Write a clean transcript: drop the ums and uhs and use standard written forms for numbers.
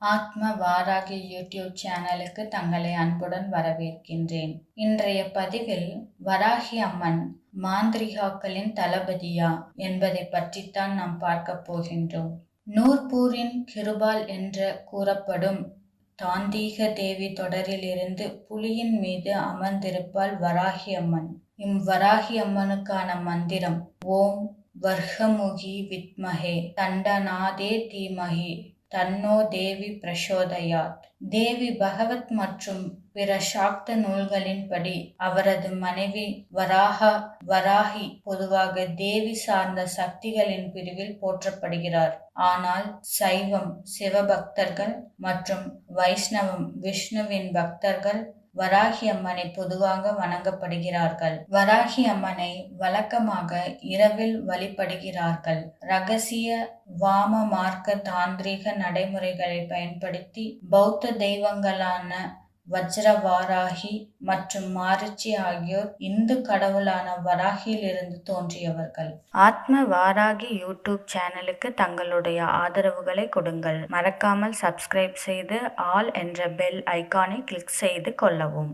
ஆத்ம வாராகி யூடியூப் சேனலுக்கு தங்களை அன்புடன் வரவேற்கின்றேன். இன்றைய பதிவில் வராகி அம்மன் மாந்திரிகாக்களின் தளபதியா என்பதை பற்றித்தான் நாம் பார்க்க போகின்றோம். நூர்பூரின் கிருபால் என்று கூறப்படும் தாந்தீக தேவி தொடரிலிருந்து புலியின் மீது அமர்ந்திருப்பாள் வராகி அம்மன். வராகி அம்மனுக்கான மந்திரம் ஓம் வர்ஹமுகி வித்மஹே தண்டநாதே தீமஹி தன்னோ தேவி பிரசோதயாத். தேவி பகவத் மற்றும் பிற சாக்த நூல்களின்படி அவரது மனைவி வராகி பொதுவாக தேவி சார்ந்த சக்திகளின் பிரிவில் போற்றப்படுகிறார். ஆனால் சைவம் சிவபக்தர்கள் மற்றும் வைஷ்ணவம் விஷ்ணுவின் பக்தர்கள் வராகி அம்மனை பொதுவாக வணங்கப்படுகிறார்கள். வராகி அம்மனை வழக்கமாக இரவில் வழிபடுகிறார்கள். ரகசிய வாம மார்க்க தாந்திரீக நடைமுறைகளை பயன்படுத்தி பௌத்த தெய்வங்களான வஜ்ரவாராகி மற்றும் மாரிச்சி ஆகியோர் இந்து கடவுளான வராகியிலிருந்து தோன்றியவர்கள். ஆத்ம வாராகி யூடியூப் சேனலுக்கு தங்களுடைய ஆதரவுகளை கொடுங்கள். மறக்காமல் சப்ஸ்கிரைப் செய்து ஆல் என்ற பெல் ஐகானை கிளிக் செய்து கொள்ளவும்.